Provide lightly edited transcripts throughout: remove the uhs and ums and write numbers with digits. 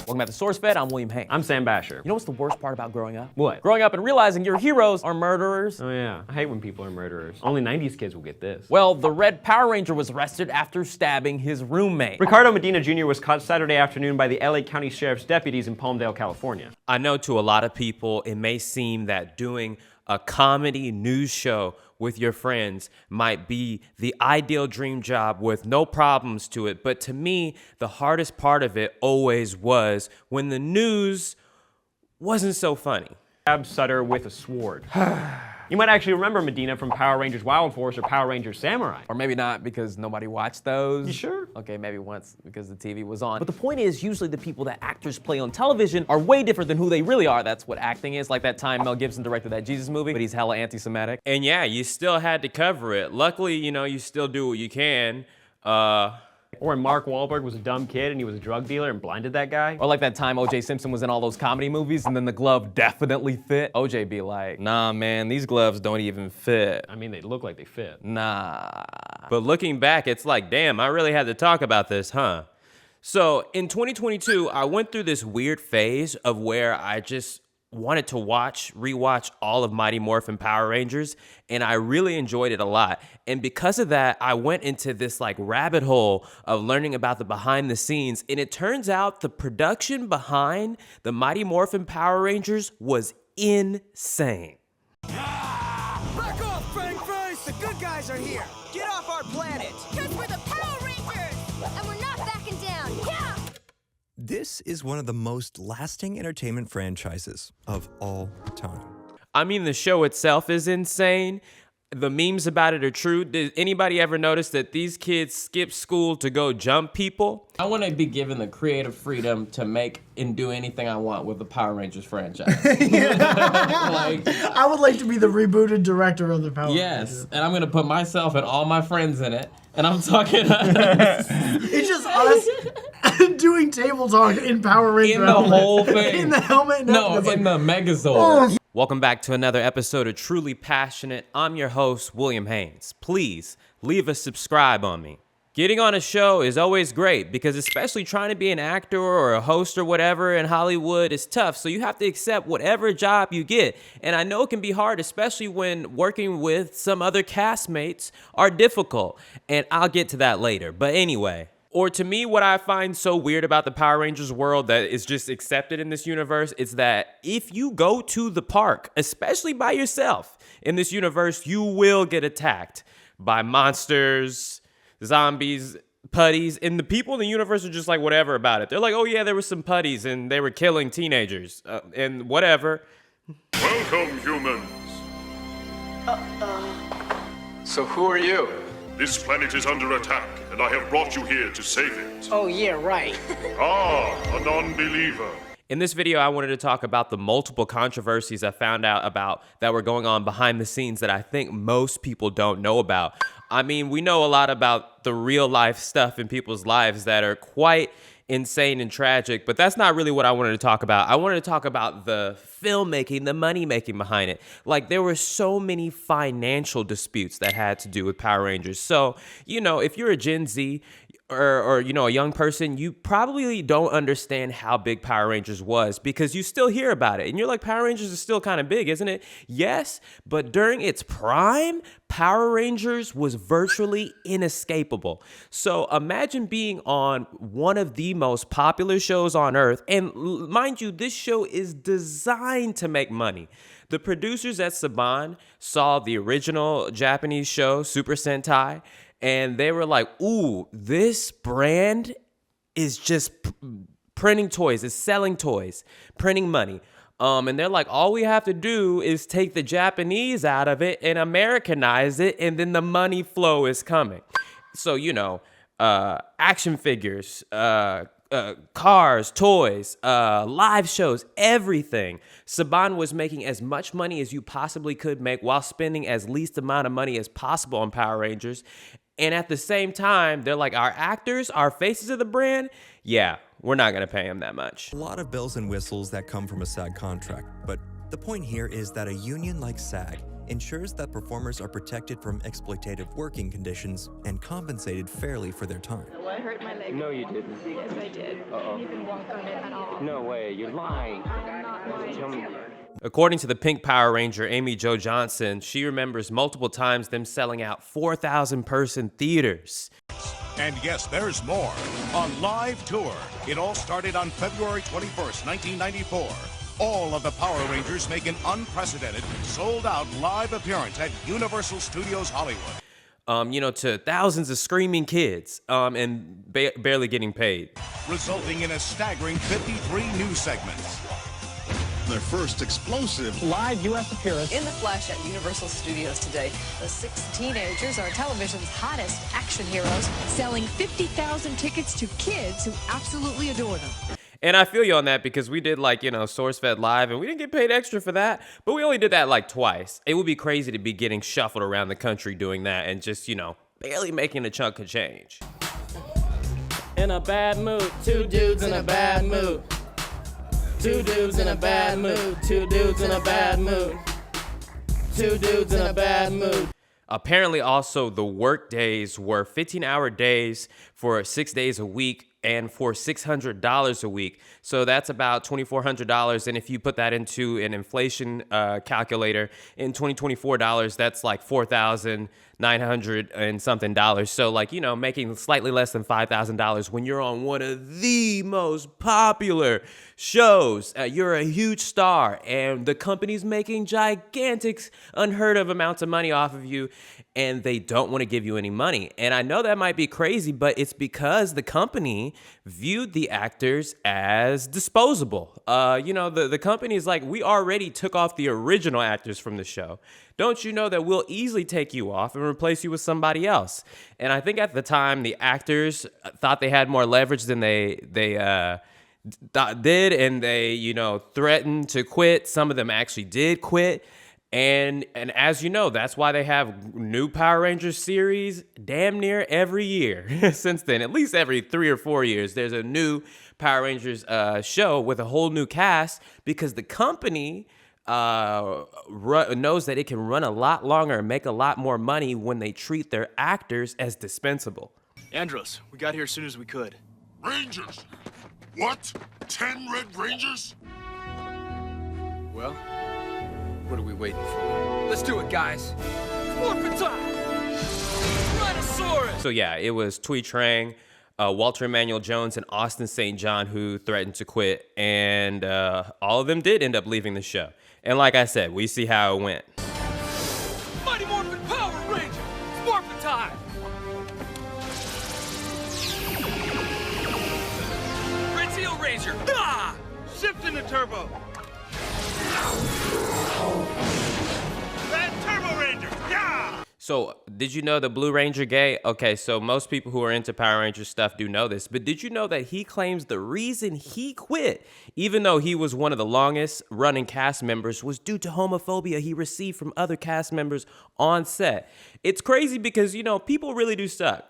Welcome back to SourceFed, I'm William Haynes. I'm Sam Basher. You know what's the worst part about growing up? What? Growing up and realizing your heroes are murderers. Oh yeah, I hate when people are murderers. Only 90s kids will get this. Well, the Red Power Ranger was arrested after stabbing his roommate. Ricardo Medina Jr. was caught Saturday afternoon by the LA County Sheriff's deputies in Palmdale, California. I know to a lot of people, it may seem that doing a comedy news show with your friends might be the ideal dream job with no problems to it. But to me, the hardest part of it always was when the news wasn't so funny. Stabbed Sutter with a sword. You might actually remember Medina from Power Rangers Wild Force or Power Rangers Samurai. Or maybe not because nobody watched those. You sure? Okay, maybe once because the TV was on. But the point is, usually the people that actors play on television are way different than who they really are. That's what acting is. Like that time Mel Gibson directed that Jesus movie, but he's hella anti-Semitic. And yeah, you still had to cover it. Luckily, you know, you still do what you can. Or when Mark Wahlberg was a dumb kid and he was a drug dealer and blinded that guy. Or like that time O.J. Simpson was in all those comedy movies and then the glove definitely fit. O.J. be like, nah, man, these gloves don't even fit. I mean, they look like they fit. Nah. But looking back, it's like, damn, I really had to talk about this, huh? So in 2022, I went through this weird phase of where I just wanted to rewatch all of Mighty Morphin Power Rangers, and I really enjoyed it a lot. And because of that, I went into this like rabbit hole of learning about the behind the scenes, and it turns out the production behind the Mighty Morphin Power Rangers was insane. Back off, Fang Face! The good guys are here! Get off our planet! Because we're the Power Rangers! And we're not backing down! Yeah! This is one of the most lasting entertainment franchises of all time. I mean, the show itself is insane. The memes about it are true. Did anybody ever notice that these kids skip school to go jump people? I want to be given the creative freedom to make and do anything I want with the Power Rangers franchise. I would like to be the rebooted director of the Power Rangers. Yes, and I'm going to put myself and all my friends in it. And I'm talking... It's just us doing table talk in Power Ranger in the whole thing. In the helmet. No, in the Megazord. Welcome back to another episode of Truly Passionate. I'm your host, William Haynes. Please leave a subscribe on me. Getting on a show is always great because especially trying to be an actor or a host or whatever in Hollywood is tough. So you have to accept whatever job you get. And I know it can be hard, especially when working with some other castmates are difficult. And I'll get to that later. But anyway. Or to me, what I find so weird about the Power Rangers world that is just accepted in this universe is that if you go to the park, especially by yourself in this universe, you will get attacked by monsters, zombies, putties, and the people in the universe are just like whatever about it. They're like, oh yeah, there were some putties and they were killing teenagers and whatever. Welcome, humans. So who are you? This planet is under attack, and I have brought you here to save it. Oh, yeah, right. Ah, a non-believer. In this video, I wanted to talk about the multiple controversies I found out about that were going on behind the scenes that I think most people don't know about. I mean, we know a lot about the real life stuff in people's lives that are quite insane and tragic, but that's not really what I wanted to talk about. I wanted to talk about the filmmaking, the money making behind it. Like there were so many financial disputes that had to do with Power Rangers. So, you know, if you're a Gen Z or you know, a young person, you probably don't understand how big Power Rangers was because you still hear about it. And you're like, Power Rangers is still kind of big, isn't it? Yes, but during its prime, Power Rangers was virtually inescapable. So imagine being on one of the most popular shows on Earth. And mind you, this show is designed to make money. The producers at Saban saw the original Japanese show, Super Sentai, and they were like, ooh, this brand is just printing toys, it's selling toys, printing money. And they're like, all we have to do is take the Japanese out of it and Americanize it, and then the money flow is coming. So, you know, action figures, cars, toys, live shows, everything. Saban was making as much money as you possibly could make while spending as least amount of money as possible on Power Rangers. And at the same time, they're like, our actors, our faces of the brand, yeah, we're not going to pay them that much. A lot of bells and whistles that come from a SAG contract, but the point here is that a union like SAG ensures that performers are protected from exploitative working conditions and compensated fairly for their time. I hurt my leg. No, you didn't. Yes, I did. I didn't even walk on it at all. No way, you're lying. I'm not lying. Tell me. According to the Pink Power Ranger, Amy Jo Johnson, she remembers multiple times them selling out 4,000-person theaters. And yes, there's more. On Live Tour, it all started on February 21st, 1994. All of the Power Rangers make an unprecedented, sold-out live appearance at Universal Studios Hollywood. You know, to thousands of screaming kids, and barely getting paid. Resulting in a staggering 53 news segments. Their first explosive live U.S. appearance in the flesh at Universal Studios today. The 6 teenagers are television's hottest action heroes, selling 50,000 tickets to kids who absolutely adore them. And I feel you on that because we did like, SourceFed Live and we didn't get paid extra for that, but we only did that like twice. It would be crazy to be getting shuffled around the country doing that and just, barely making a chunk of change. In a bad mood, 2 dudes in a bad mood. 2 dudes in a bad mood. 2 dudes in a bad mood. 2 dudes in a bad mood. Apparently also the work days were 15-hour days for 6 days a week and for $600 a week. So that's about $2,400. And if you put that into an inflation calculator in 2024 dollars, that's like $4,900 and something dollars. So making slightly less than $5,000 when you're on one of the most popular shows. You're a huge star and the company's making gigantic, unheard of amounts of money off of you and they don't want to give you any money. And I know that might be crazy, but it's because the company viewed the actors as disposable. The company's like, we already took off the original actors from the show. Don't you know that we'll easily take you off and replace you with somebody else? And I think at the time, the actors thought they had more leverage than they did, and they, threatened to quit. Some of them actually did quit. And as you know, that's why they have new Power Rangers series damn near every year since then. At least every 3 or 4 years, there's a new Power Rangers show with a whole new cast because the company knows that it can run a lot longer and make a lot more money when they treat their actors as dispensable. Andros, we got here as soon as we could. Rangers? What? 10 Red Rangers? Well, what are we waiting for? Let's do it, guys. Morphin' time! Rhinosaurus! So yeah, it was Thuy Trang, Walter Emmanuel Jones, and Austin St. John who threatened to quit, and all of them did end up leaving the show. And like I said, we see how it went. Mighty Morphin Power Rangers! It's Morphin' time! Red Seal Ranger! Ah! Shift into turbo! Red Turbo Ranger! Yeah! So, did you know the Blue Ranger gay? Okay, so most people who are into Power Rangers stuff do know this, but did you know that he claims the reason he quit, even though he was one of the longest running cast members, was due to homophobia he received from other cast members on set? It's crazy because, people really do suck.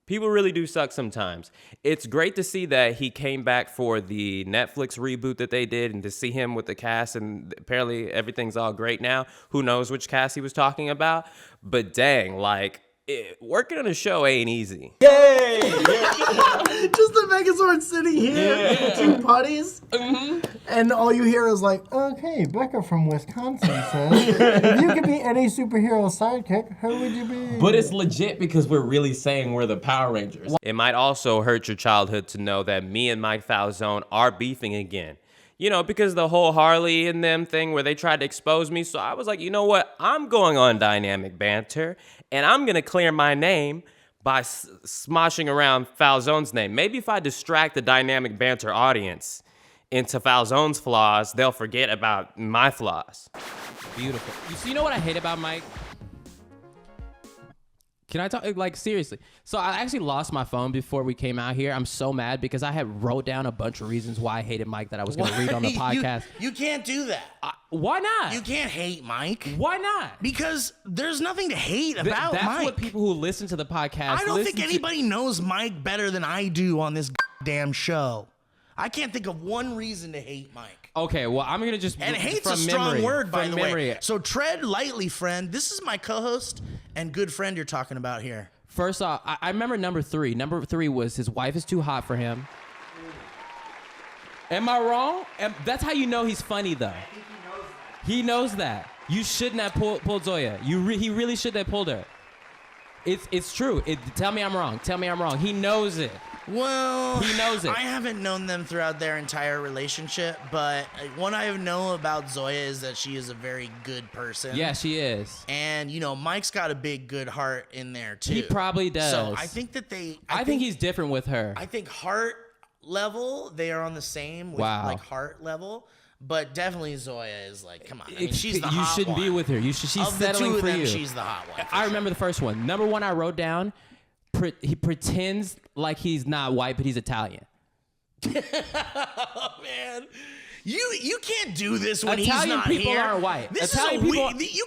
People really do suck sometimes. It's great to see that he came back for the Netflix reboot that they did and to see him with the cast, and apparently everything's all great now. Who knows which cast he was talking about? But dang, working on a show ain't easy. Yay! Just the Megazord sitting here with 2 putties. And all you hear is okay, Becca from Wisconsin says, if you could be any superhero sidekick, who would you be? But it's legit because we're really saying we're the Power Rangers. It might also hurt your childhood to know that me and Mike Falzone are beefing again. Because the whole Harley and them thing where they tried to expose me. So I was like, you know what? I'm going on Dynamic Banter, and I'm going to clear my name by smoshing around Falzone's name. Maybe if I distract the Dynamic Banter audience into Falzone's flaws, they'll forget about my flaws. Beautiful. You know what I hate about Mike? Can I talk, seriously? So I actually lost my phone before we came out here. I'm so mad because I had wrote down a bunch of reasons why I hated Mike that I was going to read on the podcast. You can't do that. Why not? You can't hate Mike. Why not? Because there's nothing to hate about that's Mike. That's what people who listen to the podcast I don't think anybody knows Mike better than I do on this damn show. I can't think of one reason to hate Mike. Okay, well, I'm gonna just And hate's from a strong memory, word, by from the memory. way. So tread lightly, friend. This is my co-host and good friend you're talking about here. First off, I remember number 3. Number 3 was his wife is too hot for him. Am I wrong? That's how you know he's funny, though. He knows that. You shouldn't have pulled Zoya. He really shouldn't have pulled her. It's true. Tell me I'm wrong. Tell me I'm wrong. He knows it. Well, he knows it. I haven't known them throughout their entire relationship, but what I know about Zoya is that she is a very good person. Yeah, she is. And, you know, Mike's got a big good heart in there, too. He probably does. So I think that I think he's different with her. I think heart level, they are on the same with like heart level. But definitely Zoya is like, come on. I mean, she's the hot You shouldn't one. be with her. She's of the settling two of for them, you. she's the hot one. I remember the first one. Number 1 I wrote down, he pretends like he's not white, but he's Italian. Oh, man. You can't do this when Italian he's not people here. aren't white. This Italian is people. you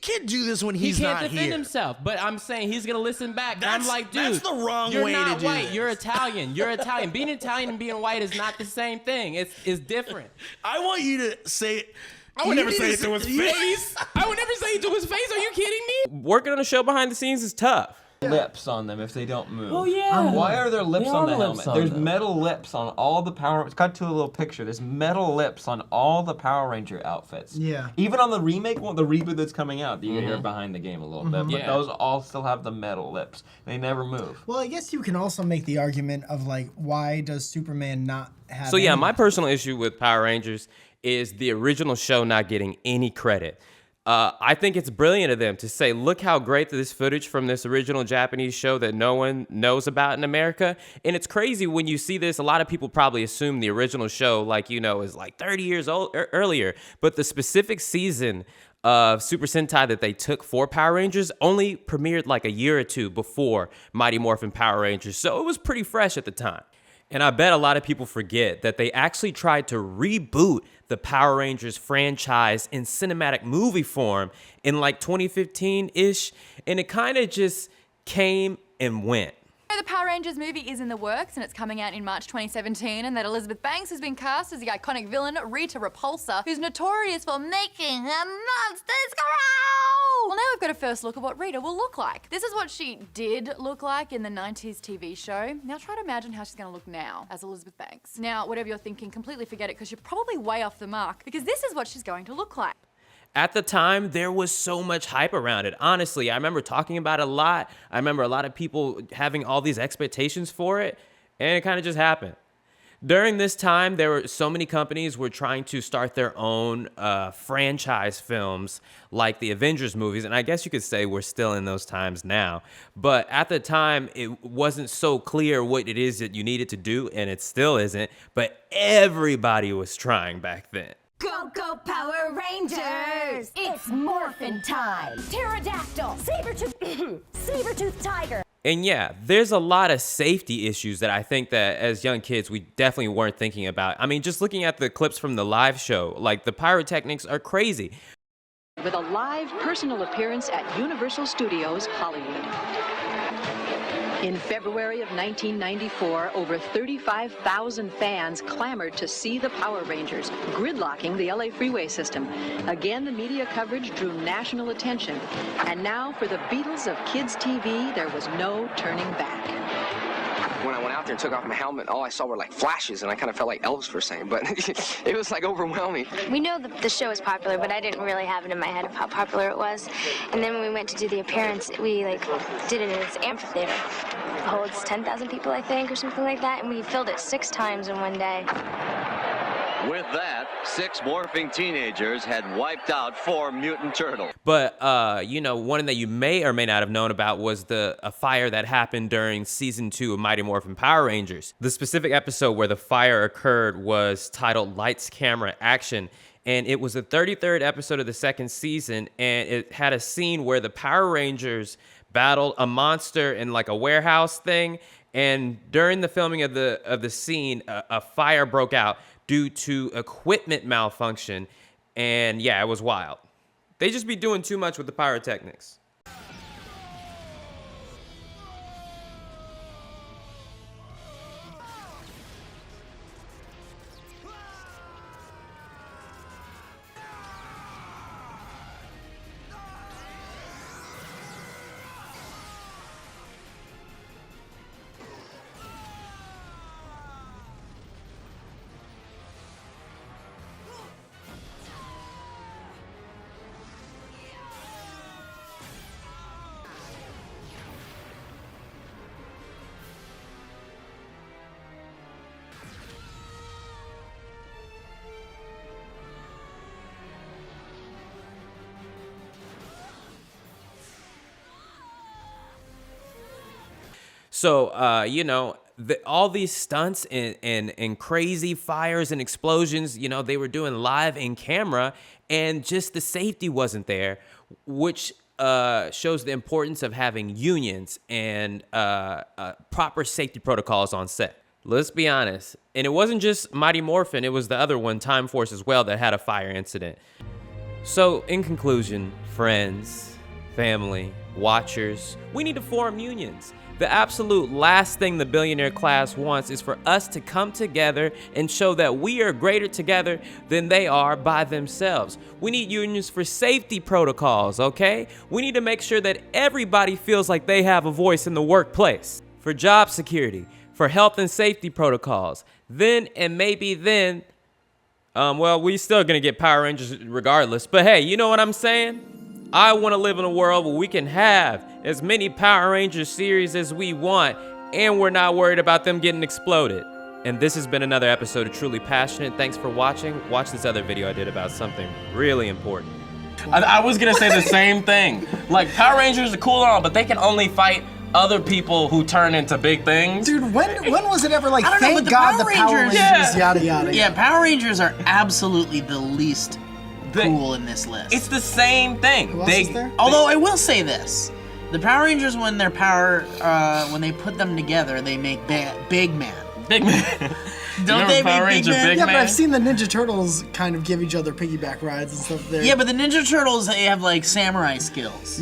can't do this when he's He not can't defend here. himself, but I'm saying he's gonna listen back. And I'm like, dude, that's the wrong you're way to not do white. this. You're Italian. You're Italian. Being Italian and being white is not the same thing. It's different. I want you to say. I would never say it to his face. I would never say it to his face. Are you kidding me? Working on a show behind the scenes is tough. Lips on them if they don't move. Oh, yeah. Why are there lips There on are the lips helmet? on There's them. metal lips on all the Power. It's cut to a little picture. There's metal lips on all the Power Ranger outfits. Yeah. Even on the remake one, the reboot that's coming out, you can hear behind the game a little bit, but Yeah. those all still have the metal lips. They never move. Well, I guess you can also make the argument of like, why does Superman not have? So yeah, any- my personal issue with Power Rangers is the original show not getting any credit. I think it's brilliant of them to say, look how great this footage from this original Japanese show that no one knows about in America. And it's crazy when you see this. A lot of people probably assume the original show, like, you know, is like 30 years old earlier. But the specific season of Super Sentai that they took for Power Rangers only premiered like a year or two before Mighty Morphin Power Rangers. So it was pretty fresh at the time. And I bet a lot of people forget that they actually tried to reboot the Power Rangers franchise in cinematic movie form in like 2015-ish, and it kind of just came and went. The Power Rangers movie is in the works and it's coming out in March 2017, and that Elizabeth Banks has been cast as the iconic villain Rita Repulsa, who's notorious for making her monsters growl. Well, now we've got a first look at what Rita will look like. This is what she did look like in the 90s TV show. Now try to imagine how she's going to look now as Elizabeth Banks. Now, whatever you're thinking, completely forget it because you're probably way off the mark, because this is what she's going to look like. At the time, there was so much hype around it. Honestly, I remember talking about it a lot. I remember a lot of people having all these expectations for it, and it kind of just happened. During this time, there were so many companies were trying to start their own franchise films like the Avengers movies, and I guess you could say we're still in those times now. But at the time, it wasn't so clear what it is that you needed to do, and it still isn't, but everybody was trying back then. Go, go, Power Rangers! It's morphin' time! Pterodactyl! Saber-tooth tiger! And yeah, there's a lot of safety issues that I think that as young kids, we definitely weren't thinking about. I mean, just looking at the clips from the live show, like the pyrotechnics are crazy. With a live personal appearance at Universal Studios Hollywood. In February of 1994, over 35,000 fans clamored to see the Power Rangers, gridlocking the LA freeway system. Again, the media coverage drew national attention. And now, for the Beatles of kids' TV, there was no turning back. When I went out there and took off my helmet, all I saw were like flashes, and I kind of felt like Elvis for a second, but it was like overwhelming. We know the show is popular, but I didn't really have it in my head of how popular it was. And then when we went to do the appearance, we did it in this amphitheater. It holds 10,000 people, I think, or something like that, and we filled it 6 times in one day. With that, 6 morphing teenagers had wiped out 4 mutant turtles. But, you know, one that you may or may not have known about was a fire that happened during season 2 of Mighty Morphin Power Rangers. The specific episode where the fire occurred was titled Lights, Camera, Action. And it was the 33rd episode of the 2nd season, and it had a scene where the Power Rangers battled a monster in like a warehouse thing. And during the filming of the scene, a fire broke out due to equipment malfunction. And yeah, it was wild. They just be doing too much with the pyrotechnics. So, you know, all these stunts and crazy fires and explosions, you know, they were doing live in camera, and just the safety wasn't there, which shows the importance of having unions and proper safety protocols on set. Let's be honest. And it wasn't just Mighty Morphin, it was the other one, Time Force, as well, that had a fire incident. So, in conclusion, friends, family, watchers, we need to form unions. The absolute last thing the billionaire class wants is for us to come together and show that we are greater together than they are by themselves. We need unions for safety protocols, okay? We need to make sure that everybody feels like they have a voice in the workplace. For job security, for health and safety protocols. Then, and maybe then, well, we still gonna get Power Rangers regardless. But hey, you know what I'm saying? I want to live in a world where we can have as many Power Rangers series as we want, and we're not worried about them getting exploded. And this has been another episode of Truly Passionate. Thanks for watching. Watch this other video I did about something really important. I was gonna say the same thing. Like, Power Rangers are cool and all, but they can only fight other people who turn into big things. Dude, when was it ever like, I don't know, thank but the God Power the Power Rangers- Rangers, yada, yada. Yeah, Power Rangers are absolutely the least cool in this list. It's the same thing. Who else is there? Although I will say this, the Power Rangers, when their power, when they put them together, they make Big Man. Big Man. Don't they make Big Man? Yeah, but I've seen the Ninja Turtles kind of give each other piggyback rides and stuff there. Yeah, but the Ninja Turtles, they have like samurai skills.